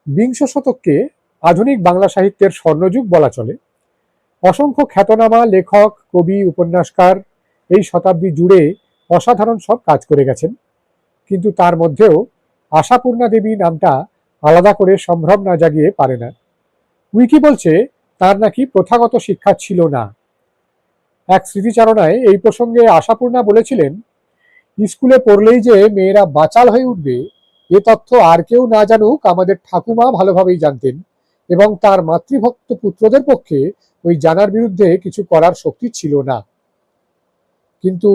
বিংশ শতককে আধুনিক বাংলা সাহিত্যের স্বর্ণযুগ বলা চলে। অসংখ্য খ্যাতনামা লেখক, কবি, উপন্যাসকার এই শতাব্দী জুড়ে অসাধারণ সব কাজ করে গেছেন, কিন্তু তার মধ্যেও আশাপূর্ণা দেবী নামটা আলাদা করে সম্ভ্রম না জাগিয়ে পারে না। উইকি বলছে তার নাকি প্রথাগত শিক্ষা ছিল না। এক স্মৃতিচারণায় এই প্রসঙ্গে আশাপূর্ণা বলেছিলেন, স্কুলে পড়লেই যে মেয়েরা বাচাল হয়ে উঠবে এ তথ্য আর কেউ না জানুক, আমাদের ঠাকুমা ভালোভাবেই জানতেন, এবং তার মাতৃভক্ত পুত্রদের পক্ষে ওই জানার বিরুদ্ধে কিছু করার শক্তি ছিল না। কিন্তু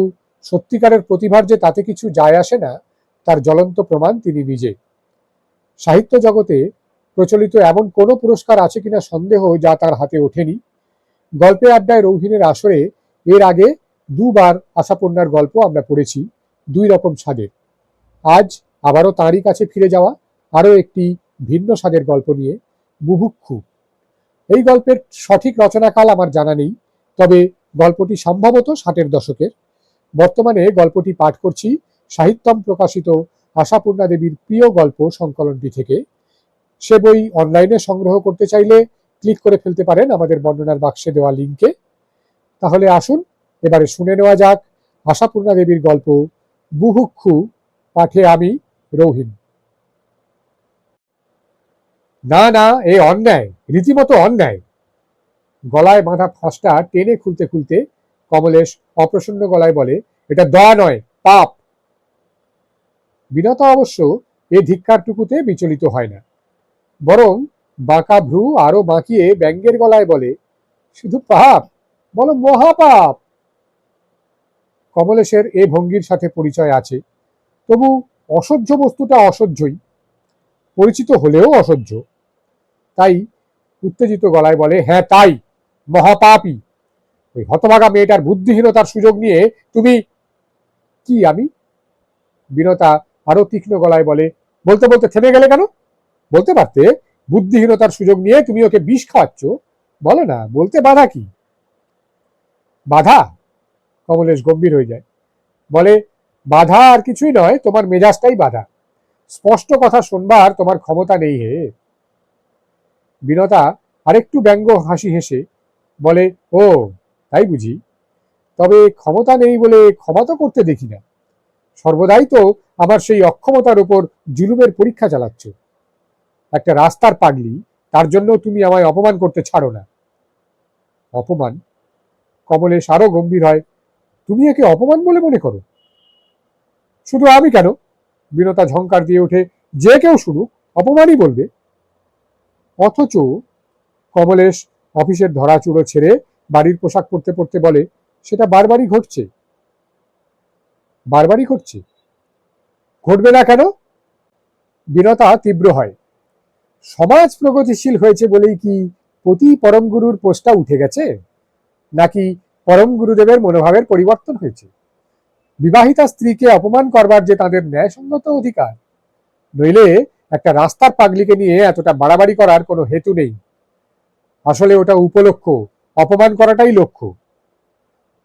সত্যিকারের প্রতিভার যে তাতে কিছু যায় আসে না, তার জ্বলন্ত প্রমাণ তিনি নিজে। সাহিত্য জগতে প্রচলিত এমন কোনো পুরস্কার আছে কিনা সন্দেহ যা তার হাতে ওঠেনি। গল্পে আড্ডায় রৌহিনের আসরে এর আগে দুবার আশাপূর্ণার গল্প আমরা পড়েছি, দুই রকম স্বাদের। আজ আবারও তাঁরই কাছে ফিরে যাওয়া আরও একটি ভিন্ন স্বাদের গল্প নিয়ে, বুভুক্ষু। এই গল্পের সঠিক রচনাকাল আমার জানা নেই, তবে গল্পটি সম্ভবত 60-এর দশকের। বর্তমানে গল্পটি পাঠ করছি সাহিত্যম প্রকাশিত আশাপূর্ণা দেবীর প্রিয় গল্প সংকলনটি থেকে। সে বই অনলাইনে সংগ্রহ করতে চাইলে ক্লিক করে ফেলতে পারেন আমাদের বর্ণনার বাক্সে দেওয়া লিঙ্কে। তাহলে আসুন এবারে শুনে নেওয়া যাক আশাপূর্ণা দেবীর গল্প বুভুক্ষু, পাঠে আমি, রৌহিন। না না, এ অন্যায়, রীতিমতো অন্যায়। গলায় বাঁধা ফাঁসটা টেনে খুলতে খুলতে কমলেশ অপ্রসন্ন গলায় বলে, এটা দয়া নয়, পাপ। বিনতা অবশ্য এ ধিক্কারটুকুতে বিচলিত হয় না, বরং বাঁকা ভ্রু আরো বাঁকিয়ে ব্যঙ্গের গলায় বলে, শুধু পাপ, বলো মহাপাপ। কমলেশের এ ভঙ্গির সাথে পরিচয় আছে, তবু অসহ্য বস্তুটা অসহ্যই, পরিচিত হলেও অসহ্য। তাই উত্তেজিত গলায় বলে, হ্যাঁ তাই, মহাপাপই। ওই হতভাগা মেয়েটার বুদ্ধিহীনতার সুযোগ নিয়ে তুমি। কি আমি? বিনতা আরো তীক্ষ্ণ গলায় বলে, বলতে বলতে থেমে গেলে কেন? বলতে পারতে, বুদ্ধিহীনতার সুযোগ নিয়ে তুমি ওকে বিষ খাওয়াচ্ছ। বলো না, বলতে বাধা কি? বাধা? কমলেশ গম্ভীর হয়ে যায়, বলে, বাধা আর কিছুই নয়, তোমার মেজাজটাই বাধা। স্পষ্ট কথা শোনবার তোমার ক্ষমতা নেই হে। বিনতা আরেকটু ব্যঙ্গ হাসি হেসে বলে, ও তাই বুঝি? তবে ক্ষমতা নেই বলে ক্ষমা তো করতে দেখি না। সর্বদাই তো আমার সেই অক্ষমতার উপর জুলুমের পরীক্ষা চালাচ্ছ। একটা রাস্তার পাগলি, তার জন্য তুমি আমায় অপমান করতে ছাড়ো না। অপমান? কমলেশ আরো গম্ভীর হয়, তুমি একে অপমান বলে মনে করো? শুধু আমি কেন, বিনতা ঝংকার দিয়ে ওঠে, যে কেউ শুনুক অপমানই বলবে। অথচ কমলেশ অফিসের ধরাচুড়ো ছেড়ে বাড়ির পোশাক পরতে পরতে বলে, সেটা বারবারই ঘটছে। বারবারই ঘটছে? ঘটবে না কেন? বিনতা তীব্র হয়, সমাজ প্রগতিশীল হয়েছে বলেই কি প্রতি পরম গুরুর পোস্টটা উঠে গেছে? নাকি পরম গুরুদেবের মনোভাবের পরিবর্তন হয়েছে? বিবাহিতা স্ত্রীকে অপমান করবার যে তাদের ন্যায়সঙ্গত অধিকার, নইলে একটা রাস্তার পাগলিকে নিয়ে এতটা বাড়াবাড়ি করার কোনো হেতু নেই। আসলে ওটা উপলক্ষ, অপমান করাটাই লক্ষ্য।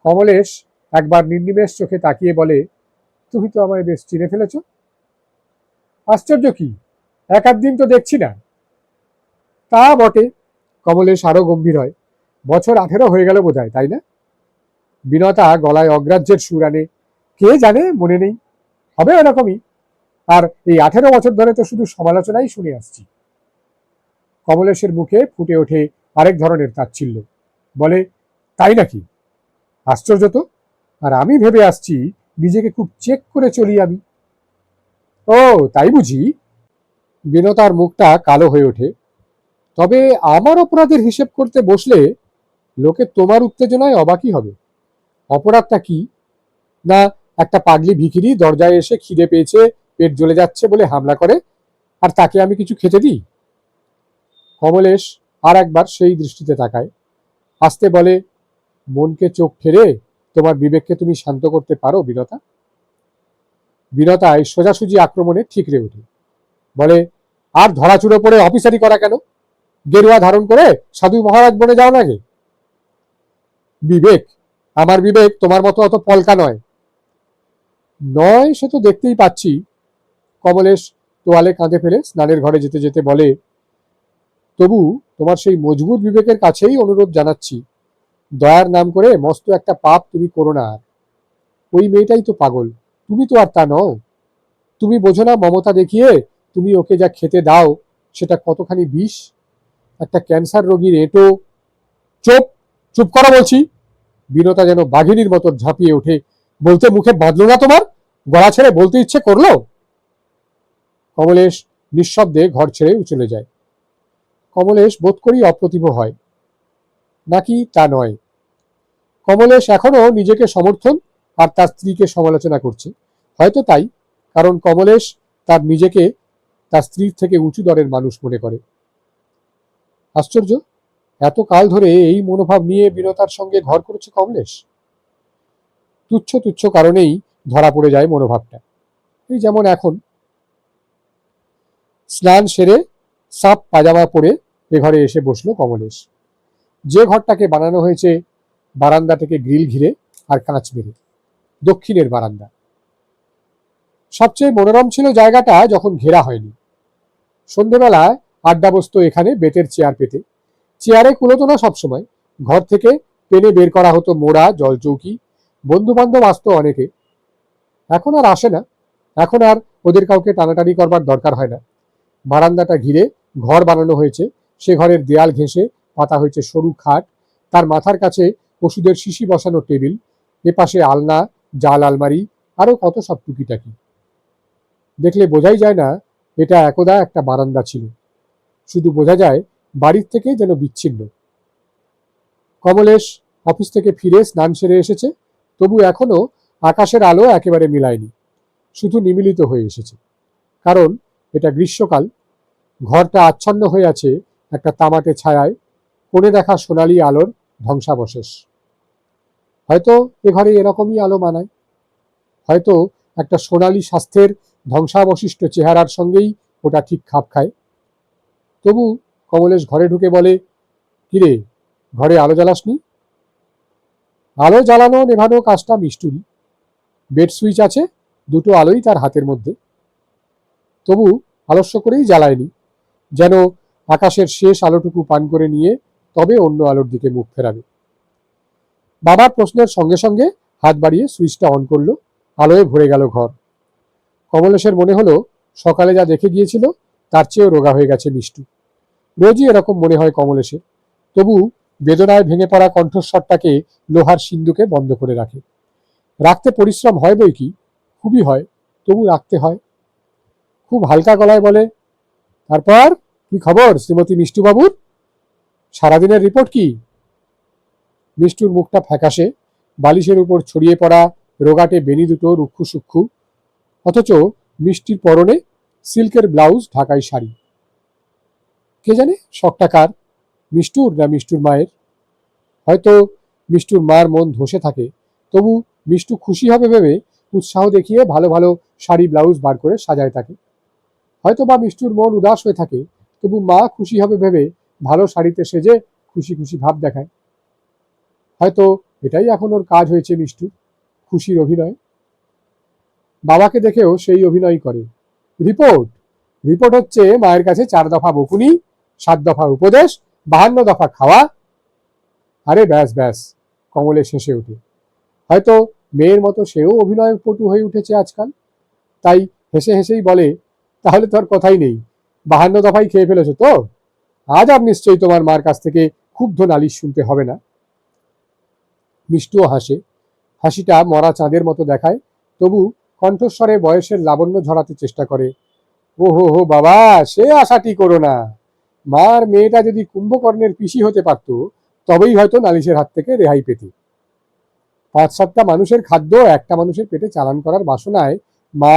কমলেশ একবার নির্নিমেষ চোখে তাকিয়ে বলে, তুমি তো আমায় বেশ চিনে ফেলেছ। আশ্চর্য কি, এক আধ দিন তো দেখছি না। তা বটে। কমলেশ আরো গম্ভীর হয়, বছর 18 হয়ে গেল বোধহয়, তাই না? বিনতা গলায় অগ্রাহ্যের সুর আনে, কে জানে, মনে নেই, হবে এরকমই। আর এই 18 বছর ধরে তো শুধু সমালোচনাই শুনে আসছি। কমলেশের মুখে ফুটে ওঠে আরেক ধরনের তাচ্ছিল্য, বলে, তাই নাকি? আশ্চর্য তো। আর আমি ভেবে আসছি নিজেকে খুব চেক করে চলি আমি। ও তাই বুঝি? বিনতার মুখটা কালো হয়ে ওঠে, তবে আমার অপরাধের হিসেব করতে বসলে লোকে তোমার উত্তেজনায় অবাকই হবে। অপরাধটা কি? না, একটা পাগলি ভিখিরি দরজায় এসে খিদে পেয়েছে, পেট জ্বলে যাচ্ছে বলে হামলা করে, আর তাকে আমি কিছু খেতে দিই? কমলেশ আর একবার সেই দৃষ্টিতে তাকায়, আস্তে বলে, মনকে চোখ ফেরে তোমার বিবেককে তুমি শান্ত করতে পারো বিনতা? বিনতায় সোজাসুজি আক্রমণে ঠিকরে ওঠে, বলে, আর ধরাচুড়ো পড়ে অফিসারি করা কেন? গেরুয়া ধারণ করে সাধু মহারাজ বনে যাও নাকি? বিবেক? আমার বিবেক তোমার মতো অত পলকা নয়। নয় সে তো দেখতেই পাচ্ছি। কমলেশ তোয়ালে কাঁধে ফেলে স্নানের ঘরে যেতে যেতে বলে, তবু তোমার সেই মজবুত বিবেকের কাছেই অনুরোধ জানাচ্ছি, দয়ার নাম করে মস্ত একটা পাপ তুমি করো না। আর ওই মেয়েটাই তো পাগল, তুমি তো আর তা নও। তুমি বোঝো না মমতা দেখিয়ে তুমি ওকে যা খেতে দাও সেটা কতখানি বিষ। একটা ক্যান্সার রোগীর এঁটো। চুপ, চুপ করা বলছি। বিনতা যেন বাঘিনীর মতো ঝাঁপিয়ে ওঠে। বলতে মুখে বাঁধলো না তোমার? গলা ছেড়ে বলতে ইচ্ছে করলো? কমলেশ নিঃশব্দে ঘর ছেড়ে চলে যায়। কমলেশ বোধ করি অপ্রতিভ হয়, নাকি তা নয়। কমলেশ এখনো নিজেকে সমর্থন আর তার স্ত্রীকে সমালোচনা করছে। হয়তো তাই, কারণ কমলেশ তার নিজেকে তার স্ত্রীর থেকে উঁচু দরের মানুষ মনে করে। আশ্চর্য, এত কাল ধরে এই মনোভাব নিয়ে বিনতার সঙ্গে ঘর করেছে কমলেশ। তুচ্ছ তুচ্ছ কারণেই ধরা পড়ে যায় মনোভাবটা। এই যেমন এখন স্নান সেরে সাপ পাজামা পরে এ ঘরে এসে বসলো কমলেশ। যে ঘরটাকে বানানো হয়েছে বারান্দা থেকে গ্রিল ঘিরে আর কাঁচ মেরে, দক্ষিণের বারান্দা। সবচেয়ে মনোরম ছিল জায়গাটা যখন ঘেরা হয়নি। সন্ধেবেলায় আড্ডা বসতো এখানে বেতের চেয়ার পেতে। চেয়ারে কুলোতো না সবসময়, ঘর থেকে টেনে বের করা হতো মোড়া, জলচৌকি। বন্ধু বান্ধব আসতো অনেকে। এখন আর আসে না। এখন আর ওদের কাউকে টানাটানি করবার দরকার হয় না। বারান্দাটা ঘিরে ঘর বানানো হয়েছে। সে ঘরের দেয়াল ঘেঁষে পাতা হয়েছে সরু খাট, তার মাথার কাছে ওষুধের শিশি বসানো টেবিল, এপাশে আলনা, জাল আলমারি, আরো কত সব টুকিটাকি। দেখলে বোঝাই যায় না এটা একদা একটা বারান্দা ছিল। শুধু বোঝা যায় বাড়ির থেকে যেন বিচ্ছিন্ন। কমলেশ অফিস থেকে ফিরে স্নান সেরে এসেছে, তবু এখনো আকাশের আলো একেবারে মিলায়নি, শুধু নিমিলিত হয়ে এসেছে। কারণ এটা গ্রীষ্মকাল। ঘরটা আচ্ছন্ন হয়ে আছে একটা তামাটে ছায়ায়, কোণে দেখা সোনালি আলোর ধ্বংসাবশেষ। হয়তো এ ঘরে এরকমই আলো মানায়। হয়তো একটা সোনালি স্বাস্থ্যের ধ্বংসাবশিষ্ট চেহারার সঙ্গেই ওটা ঠিক খাপ খায়। তবু কমলেশ ঘরে ঢুকে বলে, কিরে, ঘরে আলো জ্বালাসনি? আলো জ্বালানো নেভানো কাজটা মিষ্টুরই। বেড সুইচ আছে, দুটো আলোই তার হাতের মধ্যে। তবু আলস্য করেই জ্বালায়নি, যেন আকাশের শেষ আলোটুকু পান করে নিয়ে তবে অন্য আলোর দিকে মুখ ফেরাবে। বাবার প্রশ্নের সঙ্গে সঙ্গে হাত বাড়িয়ে সুইচটা অন করলো। আলোয় ভরে গেল ঘর। কমলেশের মনে হলো সকালে যা দেখে গিয়েছিল তার চেয়েও রোগা হয়ে গেছে মিষ্টু। রোজই এরকম মনে হয় কমলেশের। তবু বেদনায় ভেঙে পড়া কণ্ঠস্বরটাকে লোহার সিন্ধুকে বন্ধ করে রাখে। রাখতে পরিশ্রম হয় বই কি, খুবই হয়, তবু রাখতে হয়। খুব হালকা গলায় বলে, তারপর কি খবর শ্রীমতী মিষ্টু বাবুর? সারাদিনের রিপোর্ট কি? মিষ্টুর মুখটা ফ্যাকাশে, বালিশের উপর ছড়িয়ে পড়া রোগাটে বেনি দুটো রুক্ষু সূক্ষ্ম, অথচ মিষ্টির পরনে সিল্কের ব্লাউজ, ঢাকাই শাড়ি। কে জানে শখটা কার, মিষ্টুর না মিষ্টুর মায়ের? হয়তো মিষ্টুর মার মন ধসে থাকে, তবু মিষ্টু খুশি হবে ভেবে উৎসাহ দেখিয়ে ভালো ভালো শাড়ি ব্লাউজ বার করে সাজায় তাকে। হয়তো বা মিষ্টুর মন উদাস হয়ে থাকে, তবু মা খুশি হবে ভেবে ভালো শাড়িতে সেজে খুশি খুশি ভাব দেখায়। হয়তো এটাই এখন ওর কাজ হয়েছে মিষ্টুর, খুশির অভিনয়। বাবাকে দেখেও সেই অভিনয় করে। রিপোর্ট? রিপোর্ট হচ্ছে মায়ের কাছে 4 দফা বকুনি, 7 দফা উপদেশ, 52 দফা খাওয়া। আরে ব্যাস ব্যাস, কমলেশ হেসে ওঠে। হয়তো মেয়ের মতো সেও অভিনয় পটু হয়ে উঠেছে আজকাল, তাই হেসে হেসেই বলে, তাহলে তো আর কথাই নেই, 52 দফাই খেয়ে ফেলেছো তো? আজ আর নিশ্চয়ই তোমার মার কাছ থেকে ক্ষুব্ধ নালিশ শুনতে হবে না। মিষ্টুও হাসে, হাসিটা মরা চাঁদের মতো দেখায়, তবু কণ্ঠস্বরে বয়সের লাবণ্য ঝরাতে চেষ্টা করে। ও হো হো বাবা, সে আশাটি করো না। মার মেয়েটা যদি কুম্ভকর্ণের পিসি হতে পারত, তবেই হয়তো নালিশের হাত থেকে রেহাই পেত। 5-7টা মানুষের খাদ্য একটা মানুষের পেটে চালান করার বাসনায় মা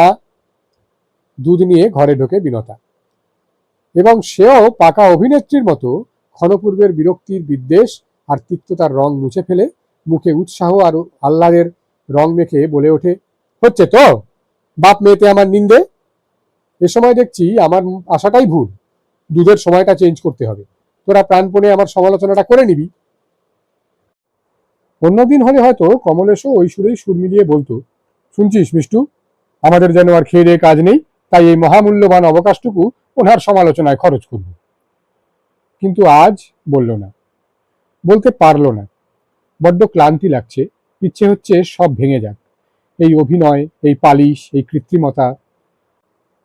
দুধ নিয়ে ঘরে ঢোকে বিনতা, এবং সেও পাকা অভিনেত্রীর মতো ক্ষণপূর্বের বিরক্তির, বিদ্বেষ আর তিক্ততার রং মুছে ফেলে মুখে উৎসাহ আর আহ্লাদের রং মেখে বলে ওঠে, হচ্ছে তো, বাপ মেয়েতে আমার নিন্দে। এ সময় দেখছি আমার আশাটাই ভুল, দুধের সময়টা চেঞ্জ করতে হবে। তোরা প্রাণপণে আমার সমালোচনাটা করে নিবি। অন্যদিন হলে হয়তো কমলেশও ওই সুরেই সুর মিলিয়ে বলতো, শুনছিস মিষ্টু, আমাদের যেন আর খেয়ে দেয়ে কাজ নেই, তাই এই মহামূল্যবান অবকাশটুকু ওনার সমালোচনায় খরচ করব। কিন্তু আজ বলল না, বলতে পারল না। বড্ড ক্লান্তি লাগছে, ইচ্ছে হচ্ছে সব ভেঙে যাক। এই অভিনয়, এই পালিশ, এই কৃত্রিমতা।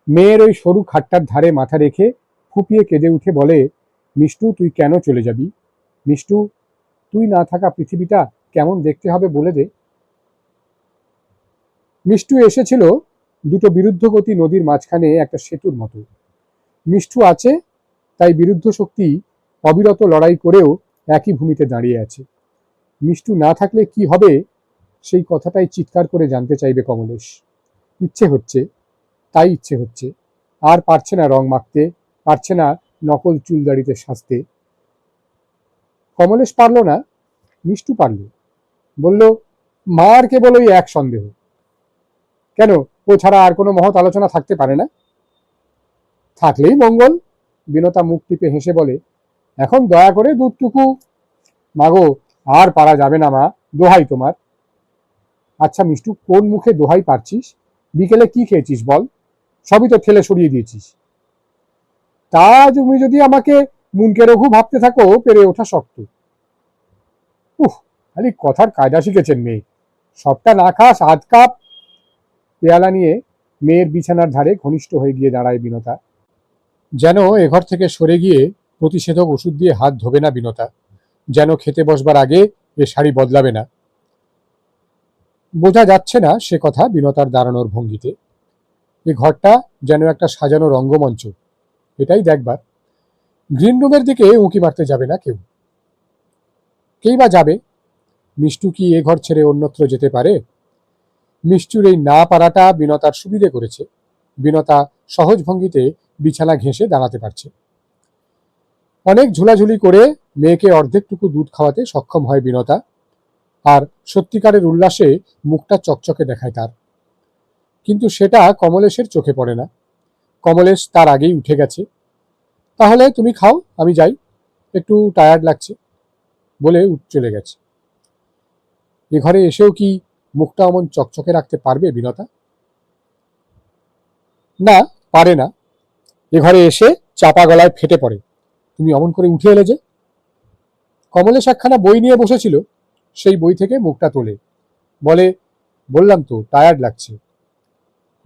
মেয়ের ওই সরু খাটটার ধারে মাথা রেখে ফুপিয়ে কেঁদে উঠে বলে, মিষ্টু তুই কেন চলে যাবি? মিষ্টু, তুই না থাকা পৃথিবীটা কেমন দেখতে হবে বলে দে। মিষ্টু এসেছিল দুটো বিরুদ্ধগতি নদীর মাঝখানে একটা সেতুর মতো। মিষ্টু আছে, তাই বিরুদ্ধ শক্তি অবিরত লড়াই করেও একই ভূমিতে দাঁড়িয়ে আছে। মিষ্টু না থাকলে কি হবে, সেই কথাটাই চিৎকার করে জানতে চাইবে কমলেশ। ইচ্ছে হচ্ছে, তাই ইচ্ছে হচ্ছে। আর পারছে না রং মাখতে, পারছে না নকল চুলদাড়িতে সাজতে। কমলেশ পারল না, মিষ্টু পারল। বলল, মার কেবল ওই এক সন্দেহ। কেন, ও ছাড়া আর কোনো মহৎ আলোচনা থাকতে পারে না? থাকলেই মঙ্গল। বিনতা মুখ টিপে হেসে বলে, এখন দয়া করে দুধটুকু। মাগো, আর পারা যাবে না মা, দোহাই তোমার। আচ্ছা মিষ্টু, কোন মুখে দোহাই পারছিস? বিকেলে কি খেয়েছিস বল? সবই তো ঠেলে সরিয়ে দিয়েছিস। তা তুমি যদি আমাকে মুনকে রঘু ভাবতে থাকো, পেরে ওঠা শক্ত। খালি কথার কায়দা শিখেছেন মেয়ে। সবটা না খাস আধ কাপ। পেয়ালা নিয়ে মেয়ের বিছানার ধারে ঘনিষ্ঠ হয়ে গিয়ে দাঁড়ায় বিনতা। যেন এঘর থেকে সরে গিয়ে প্রতিষেধক ওষুধ দিয়ে হাত ধোবে না বিনতা, যেন খেতে বসবার আগে এ শাড়ি বদলাবে না। বোঝা যাচ্ছে না সে কথা বিনতার দাঁড়ানোর ভঙ্গিতে। এ ঘরটা যেন একটা সাজানো রঙ্গমঞ্চ, এটাই দেখবার। গ্রিন রুমের দিকে উঁকি মারতে যাবে না কেউ। কেই বা যাবে? মিষ্টু কি এ ঘর ছেড়ে অন্যত্র যেতে পারে? মিষ্টুর এই না পারাটা বিনতার সুবিধে করেছে। বিনতা সহজ ভঙ্গিতে বিছানা ঘেঁষে দাঁড়াতে পারছে। অনেক ঝুলাঝুলি করে মেয়েকে অর্ধেকটুকু দুধ খাওয়াতে সক্ষম হয় বিনতা, আর সত্যিকারের উল্লাসে মুখটা চকচকে দেখায় তার। কিন্তু সেটা কমলেশের চোখে পড়ে না। কমলেশ তার আগেই উঠে গেছে। তাহলে তুমি খাও, আমি যাই, একটু টায়ার্ড লাগছে বলে চলে গেছে। এ ঘরে এসেও কি মুখটা অমন চকচকে রাখতে পারবে বিনতা? না, পারে না। এ ঘরে এসে চাপা গলায় ফেটে পড়ে, তুমি অমন করে উঠে এলে যে? কমলেশ একখানা বই নিয়ে বসেছিল, সেই বই থেকে মুখটা তোলে, বলে, বললাম তো টায়ার্ড লাগছে।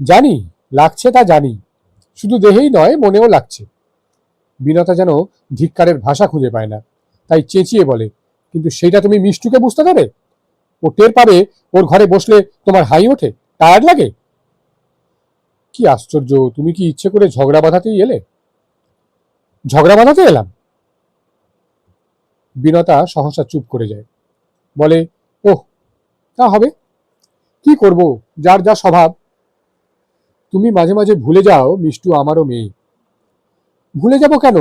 জানি লাগছে, তা জানি, শুধু দেহেই নয় মনেও লাগছে। বিনতা যেন ধিক্কারের ভাষা খুঁজে পায় না, তাই চেঁচিয়ে বলে, কিন্তু সেইটা তুমি মিষ্টুকে বুঝতে দেবে? ও টের পাবে ওর ঘরে বসলে তোমার হাই ওঠে, টায়ার্ড লাগে? কি আশ্চর্য, তুমি কি ইচ্ছে করে ঝগড়া বাঁধাতেই এলে? ঝগড়া বাঁধাতে এলাম? বিনতা সহসা চুপ করে যায়, বলে, ওহ, তা হবে, কি করব, যার যা স্বভাব। তুমি মাঝে মাঝে ভুলে যাও মিষ্টু আমারও মেয়ে। ভুলে যাব কেন?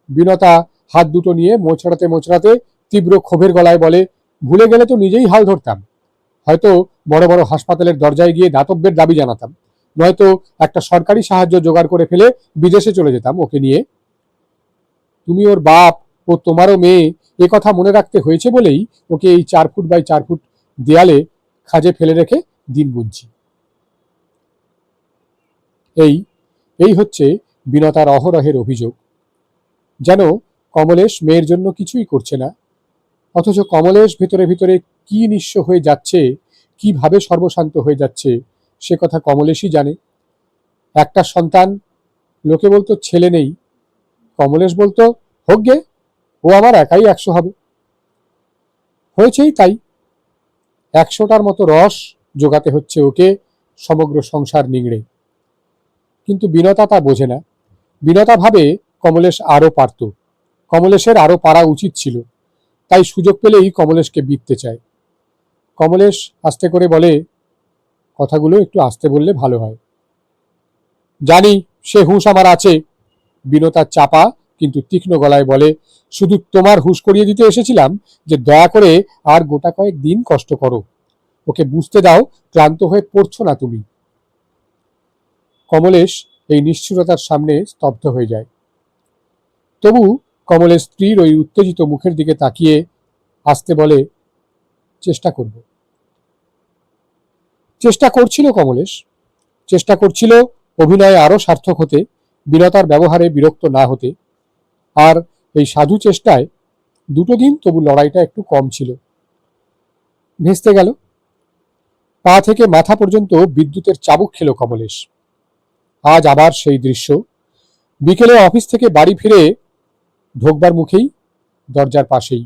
বিনতা হাত দুটো নিয়ে মোচড়াতে মোচড়াতে তীব্র ক্ষোভের গলায় বলে, ভুলে গেলে তো নিজেই হাল ধরতাম। হয়তো বড় বড় হাসপাতালের দরজায় গিয়ে দাতব্যের দাবি জানাতাম, নয়তো একটা সরকারি সাহায্য জোগাড় করে ফেলে বিদেশে চলে যেতাম ওকে নিয়ে। তুমি ওর বাপ, ও তোমারও মেয়ে, এ কথা মনে রাখতে হয়েছে বলেই ওকে এই 4 ফুট বাই 4 ফুট দেয়ালে খাজে ফেলে রেখে দিন গুনছি। এই এই হচ্ছে বিনতার অহরহের অভিযোগ। যেন কমলেশ মেয়ের জন্য কিছুই করছে না, অথচ কমলেশ ভেতরে ভেতরে কি নিঃস্ব হয়ে যাচ্ছে, কিভাবে সর্বশান্ত হয়ে যাচ্ছে, সে কথা কমলেশই জানে। একটা সন্তান, লোকে বলতো ছেলে নেই, কমলেশ বলতো, হোক গে, ও আমার একাই 100 হবে। হয়েছেই তাই। 100টার মতো রস জোগাতে হচ্ছে ওকে সমগ্র সংসার নিংড়ে। কিন্তু বিনতা তা বোঝে না। বিনতা ভাবে কমলেশ আরো পারত, কমলেশের আরো পারা উচিত ছিল, তাই সুযোগ পেলেই কমলেশকে বিঁধতে চায়। কমলেশ আস্তে করে বলে, কথাগুলো একটু আস্তে বললে ভালো হয়। জানি সে হুঁশ আমার আছে। বিনতা চাপা কিন্তু তীক্ষ্ণ গলায় বলে, শুধু তোমার হুঁশ করিয়ে দিতে এসেছিলাম যে দয়া করে আর গোটা কয়েক দিন কষ্ট করো, ওকে বুঝতে দাও ক্লান্ত হয়ে পড়ছো না তুমি। কমলেশ এই নিষ্ঠুরতার সামনে স্তব্ধ হয়ে যায়। তবু কমলেশ স্ত্রীর ওই উত্তেজিত মুখের দিকে তাকিয়ে আস্তে বলে, চেষ্টা করব। চেষ্টা করছিল কমলেশ, চেষ্টা করছিল অভিনয়ে আরো সার্থক হতে, বিনতার ব্যবহারে বিরক্ত না হতে। আর এই সাধু চেষ্টায় 2 দিন তবু লড়াইটা একটু কম ছিল। ভেস্তে গেল। পা থেকে মাথা পর্যন্ত বিদ্যুতের চাবুক খেল কমলেশ। আজ আবার সেই দৃশ্য। বিকেলে অফিস থেকে বাড়ি ফিরে ঢোকবার মুখেই দরজার পাশেই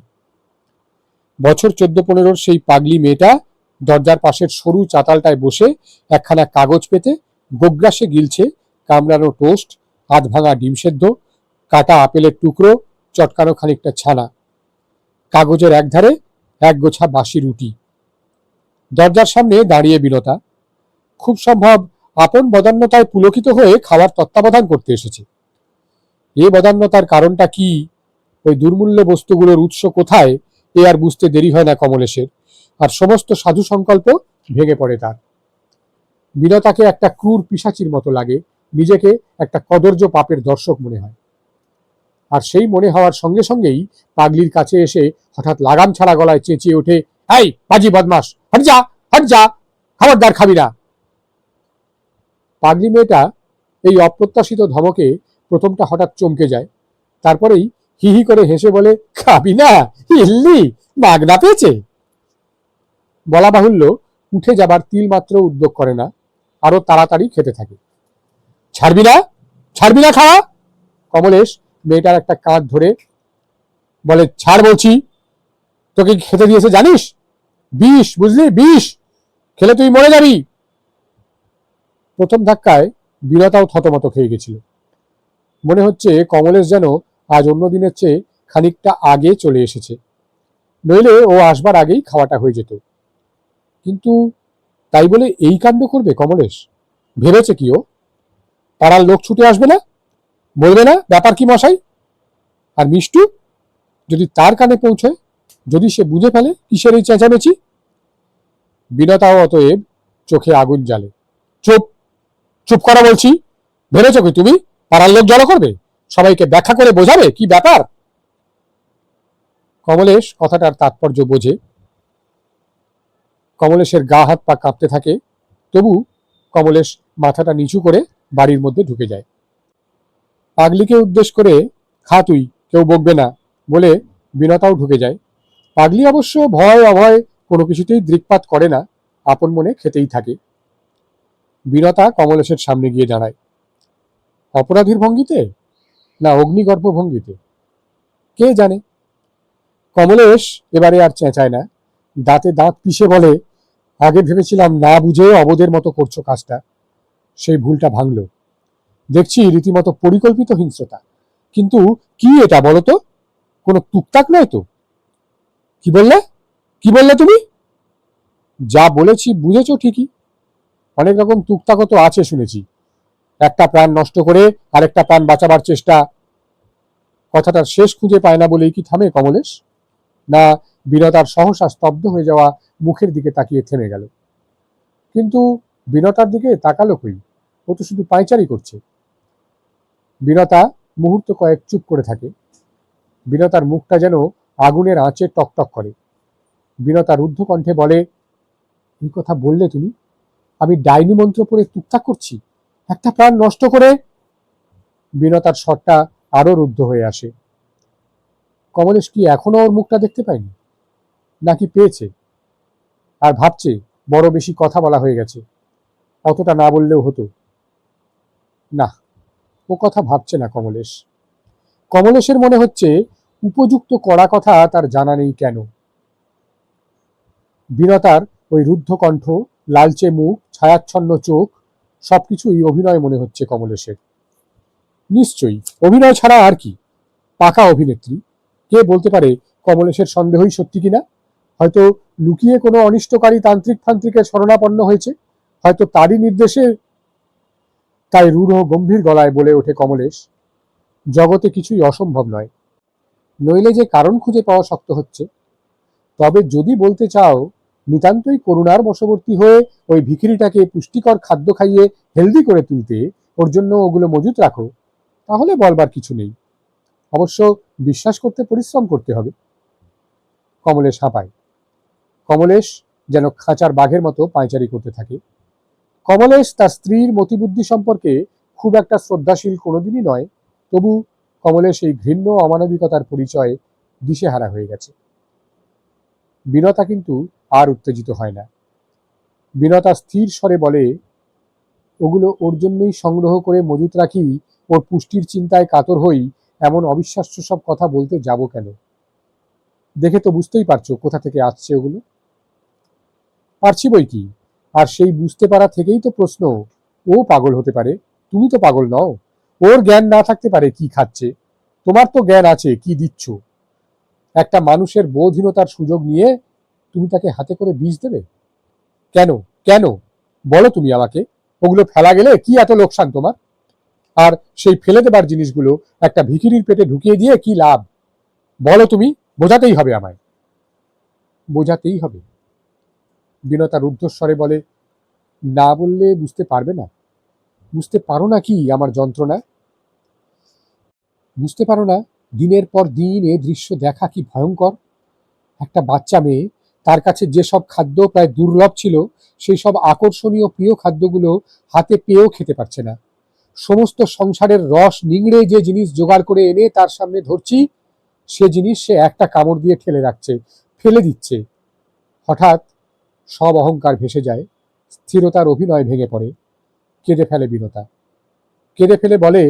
বছর 14-15 সেই পাগলি মেয়েটা দরজার পাশের সরু চাতালটায় বসে একখানা কাগজ পেতে গোগ্রাসে গিলছে কামড়ানো টোস্ট, হাত ভাঙা ডিম সেদ্ধ, কাটা আপেলের টুকরো, চটকানো খানিকটা ছানা। কাগজের একধারে এক গোছা বাসি রুটি। দরজার সামনে দাঁড়িয়ে বিনতা। খুব সম্ভব আপন বদান্যতায় পুলকিত হয়ে খাওয়ার তত্ত্বাবধান করতে এসেছে। এ বদান্যতার কারণটা কি, ওই দুর্মূল্য বস্তুগুলোর উৎস কোথায়, এ আর বুঝতে দেরি হয় না কমলেশের। আর সমস্ত সাধু সংকল্প ভেঙে পড়ে তার। বিনতাকে একটা ক্রূর পিশাচির মতো লাগে, নিজেকে একটা কদর্য পাপের দর্শক মনে হয়। আর সেই মনে হওয়ার সঙ্গে সঙ্গেই পাগলির কাছে এসে হঠাৎ লাগাম ছাড়া গলায় চেঁচিয়ে ওঠে, এই পাজি বদমাস, হট যা, হট যা, খবরদার খাবি না। পাগলি মেয়েটা এই অপ্রত্যাশিত ধমকে প্রথমটা হঠাৎ চমকে যায়, তারপরেই হি হি করে হেসে বলে, খাবি না ইল্লি, বাগদা পেয়েছে। বলা বাহুল্য, উঠে যাবার তিল মাত্র উদ্যোগ করে না, আরো তাড়াতাড়ি খেতে থাকে। ছাড়বি না, ছাড়বি না খাওয়া। কমলেশ মেয়েটার একটা কাঁধ ধরে বলে, ছাড় বলছি। তোকে খেতে দিয়েছে জানিস? বিষ, বুঝলি, বিষ। খেলে তুই মরে যাবি। প্রথম ধাক্কায় বিনতাও থতমত খেয়ে গেছিল। মনে হচ্ছে কমলেশ যেন আজ অন্য দিনের চেয়ে খানিকটা আগে চলে এসেছে, নইলে ও আসবার আগেই খাওয়াটা হয়ে যেত। কিন্তু তাই বলে এই কাণ্ড করবে কমলেশ? ভেবেছে কি ও? পাড়ার লোক ছুটে আসবে না? বলবে না ব্যাপার কি মশাই? আর মিষ্টু যদি তার কানে পৌঁছয়, যদি সে বুঝে ফেলে কিসের এই চেঁচামেচি? বিনতাও অতএব চোখে আগুন জ্বালে। চুপ, চুপ করা বলছি। ভেবেছ কি তুমি পাড়ার লোক জড়ো করবে, সবাইকে ব্যাখ্যা করে বোঝাবে কি ব্যাপার? কমলেশ কথাটার তাৎপর্য বোঝে। কমলেশের গা হাত পা কাঁপতে থাকে, তবু কমলেশ মাথাটা নিচু করে বাড়ির মধ্যে ঢুকে যায়। পাগলিকে উদ্দেশ্য করে, খা তুই, কেউ বকবে না বলে বিনতাও ঢুকে যায়। পাগলি অবশ্য ভয় অভয় কোনো কিছুতেই দৃকপাত করে না, আপন মনে খেতেই থাকে। বিনতা কমলেশের সামনে গিয়ে দাঁড়ায়। অপরাধীর ভঙ্গিতে না অগ্নিগর্ভ ভঙ্গিতে কে জানে। কমলেশ এবারে আর চেঁচায় না, দাঁতে দাঁত পিষে বলে, আগে ভেবেছিলাম না বুঝে অবদের মতো করছো কাজটা, সেই ভুলটা ভাঙলো। দেখছি রীতিমতো পরিকল্পিত হিংস্রতা। কিন্তু কি এটা বলো তো? কোনো টুকটাক নয় তো? কি বললে, কি বললে তুমি? যা বলেছি বুঝেছো ঠিকই। অনেক রকম টুকটাকও তো আছে শুনেছি। একটা প্রাণ নষ্ট করে আরেকটা প্রাণ বাঁচাবার চেষ্টা। কথাটার শেষ খুঁজে পায় না বলেই কি থামে কমলেশ? না বিনতার সহসা স্তব্ধ হয়ে যাওয়া মুখের দিকে তাকিয়ে থেমে গেল? কিন্তু বিনতার দিকে তাকালো কই? ও তো শুধু পায়চারি করছে। বিনতা মুহূর্ত কয়েক চুপ করে থাকে। বিনতার মুখটা যেন আগুনের আঁচে টকটক করে। বিনতা রুদ্ধ কণ্ঠে বলে, এই কথা বললে তুমি? আমি ডাইনি মন্ত্র পড়ে টুকটাক করছি, একটা প্রাণ নষ্ট করে? বিনতার স্বরটা আরো রুদ্ধ হয়ে আসে। কমলেশ কি এখনো ওর মুখটা দেখতে পায়নি, নাকি পেয়েছে আর ভাবছে বড় বেশি কথা বলা হয়ে গেছে, অতটা না বললেও হতো? না, ও কথা ভাবছে না কমলেশ। কমলেশের মনে হচ্ছে উপযুক্ত কড়া কথা তার জানা নেই কেন। বিনতার ওই রুদ্ধ কণ্ঠ, লালচে মুখ, ছায়াচ্ছন্ন চোখ, সবকিছুই অভিনয় মনে হচ্ছে কমলেশের। নিশ্চয়ই অভিনয় ছাড়া আর কি। পাকা অভিনেত্রী। কে বলতে পারে কমলেশের সন্দেহই সত্যি কিনা? হয়তো লুকিয়ে কোনো অনিষ্টকারী তান্ত্রিক ফান্ত্রিকের শরণাপন্ন হয়েছে, হয়তো তারই নির্দেশে। তাই রূঢ় গম্ভীর গলায় বলে ওঠে কমলেশ, জগতে কিছুই অসম্ভব নয়, নইলে যে কারণ খুঁজে পাওয়া শক্ত হচ্ছে। তবে যদি বলতে চাও নিতান্তই করুণার বশবর্তী হয়ে ওই ভিখিরিটাকে পুষ্টিকর খাদ্য খাইয়ে হেলদি করে তুলতে ওর জন্য ওগুলো মজুত রাখো, তাহলে বলবার কিছু নেই। অবশ্য বিশ্বাস করতে পরিশ্রম করতে হবে। কমলেশ হাঁপায়। কমলেশ যেন খাঁচার বাঘের মতো পায়চারি করতে থাকে। কমলেশ তার স্ত্রীর মতিবুদ্ধি সম্পর্কে খুব একটা শ্রদ্ধাশীল কোনোদিনই নয়, তবু কমলেশ এই ঘৃণ্য অমানবিকতার পরিচয় দিশেহারা হয়ে গেছে। বিনতা কিন্তু আর উত্তেজিত হয় না। বিনতা স্থির স্বরে বলে, ওগুলো ওর জন্যই সংগ্রহ করে মজুত রাখি, ওর পুষ্টির চিন্তায় কাতর হই, এমন অবিশ্বাস্য সব কথা বলতে যাব কেন? দেখে তো বুঝতেই পারছো কোথা থেকে আসছে ওগুলো। পারছি বই কি, আর সেই বুঝতে পারা থেকেই তো প্রশ্ন, ও পাগল হতে পারে, তুমি তো পাগল নও। ওর জ্ঞান না থাকতে পারে কি খাচ্ছে, তোমার তো জ্ঞান আছে কি দিচ্ছ। একটা মানুষের বোধহীনতার সুযোগ নিয়ে তুমি তাকে হাতে করে বিষ দেবে? কেন কেন বলো তুমি আমাকে, ওগুলো ফেলা গেলে কি এত লোকসান তোমার? আর সেই ফেলে দেবার জিনিসগুলো একটা ভিখিরির পেটে ঢুকিয়ে দিয়ে কি লাভ? বলো তুমি, বোঝাতেই হবে আমায়। বোঝাতেই হবে। বিনতা রুদ্ধস্বরে বলে, না বললে বুঝতে পারবে না। বুঝতে পারো না কি আমার যন্ত্রণা? বুঝতে পারো না দিনের পর দিন এ দৃশ্য দেখা কি ভয়ঙ্কর। একটা বাচ্চা মেয়ে, তার কাছে যেসব খাদ্য প্রায় দুর্লভ ছিল, সেই সব আকর্ষণীয় প্রিয় খাদ্যগুলো হাতে পেয়েও খেতে পারছে না। সমস্ত সংসারের রস নিংড়ে যে জিনিস জোগাড় করে এনে তার সামনে ধরছি, সে জিনিস সে একটা কামড় দিয়ে ঠেলে রাখছে, ফেলে দিচ্ছে। হঠাৎ সব অহংকার ভেসে যায়, স্থিরতার অভিনয় ভেঙে পড়ে। কেঁদে ফেলে বিনতা। কেঁদে ফেলে বলে,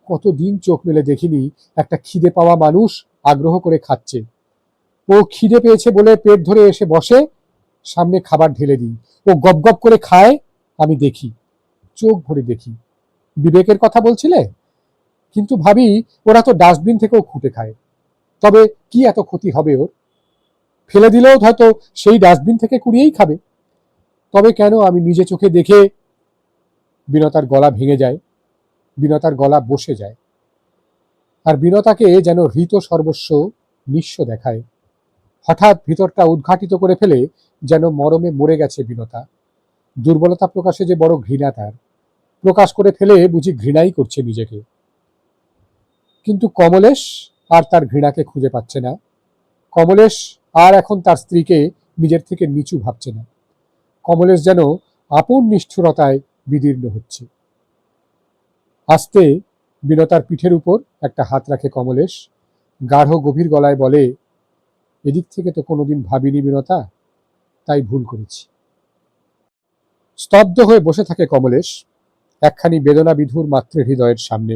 কতদিন চোখ মেলে দেখিনি একটা খিদে পাওয়া মানুষ আগ্রহ করে খাচ্ছে। ও খিদে পেয়েছে বলে পেট ধরে এসে বসে, সামনে খাবার ঢেলে দিই, ও গপ গপ করে খায়, আমি দেখি, চোখ ভরে দেখি। বিবেকের কথা বলছিলে? কিন্তু ভাবি, ওরা তো ডাস্টবিন থেকেও খুঁটে খায়, তবে কি এত ক্ষতি হবে ওর? ফেলে দিলেও হয়তো সেই ডাস্টবিন থেকে কুড়িয়েই খাবে। তবে কেন, আমি নিজে চোখে দেখে। বিনতার গলা ভেঙে যায়, বিনতার গলা বসে যায়, আর বিনতাকে যেন হৃত সর্বস্ব নিঃস্ব দেখায়। হঠাৎ ভিতরটা উদ্ঘাটিত করে ফেলে, যেন মরমে মরে গেছে বিনতা। দুর্বলতা প্রকাশে যে বড় ঘৃণা তার, প্রকাশ করে ফেলে বুঝি ঘৃণাই করছে নিজেকে। কিন্তু কমলেশ আর তার ঘৃণাকে খুঁজে পাচ্ছে না। কমলেশ আর এখন তার স্ত্রীকে নিজের থেকে নিচু ভাবছে না। কমলেশ যেন আপন নিষ্ঠুরতায় বিদীর্ণ হচ্ছে। আস্তে বিনতার পিঠের উপর একটা হাত রাখে কমলেশ, গাঢ় গভীর গলায় বলে, এদিক থেকে তো কোনোদিন ভাবিনি বিনতা, তাই ভুল করেছি। স্তব্ধ হয়ে বসে থাকে কমলেশ একখানি বেদনা বিধুর মাতৃহৃদয়ের সামনে,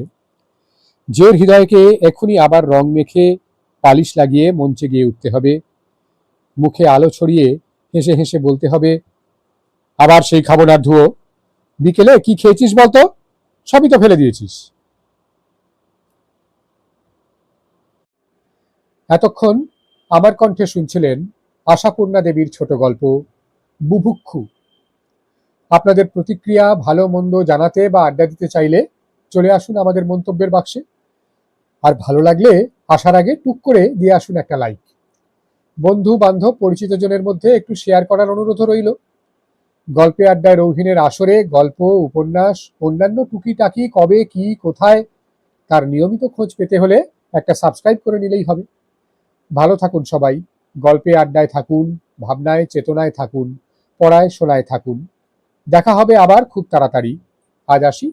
যে হৃদয়কে এখনই আবার রং মেখে পালিশ লাগিয়ে মঞ্চে গিয়ে উঠতে হবে, মুখে আলো ছড়িয়ে হেসে হেসে বলতে হবে, আবার সেই খাবনার ধুয়ো, বিকেলে কি খেয়েছিস বলতো, সবই তো ফেলে দিয়েছিস। এতক্ষণ আমার কণ্ঠে শুনছিলেন আশাপূর্ণা দেবীর ছোট গল্প বুভুক্ষু। আপনাদের প্রতিক্রিয়া, ভালো মন্দ জানাতে বা আড্ডা দিতে চাইলে চলে আসুন আমাদের মন্তব্যের বাক্সে। আর ভালো লাগলে আসার আগে টুক করে দিয়ে আসুন একটা লাইক। বন্ধু বান্ধব পরিচিত জনের মধ্যে একটু শেয়ার করার অনুরোধ রইল। গল্পে আড্ডায় রৌহিনের আসরে গল্প, উপন্যাস, অন্যান্য টুকিটাকি কবে কি কোথায় তার নিয়মিত খোঁজ পেতে হলে একটা সাবস্ক্রাইব করে নিলেই হবে। ভালো থাকুন সবাই, গল্পে আড্ডায় থাকুন, ভাবনায় চেতনায় থাকুন, পড়ায় শোনায় থাকুন। দেখা হবে আবার খুব তাড়াতাড়ি। আজ আসি,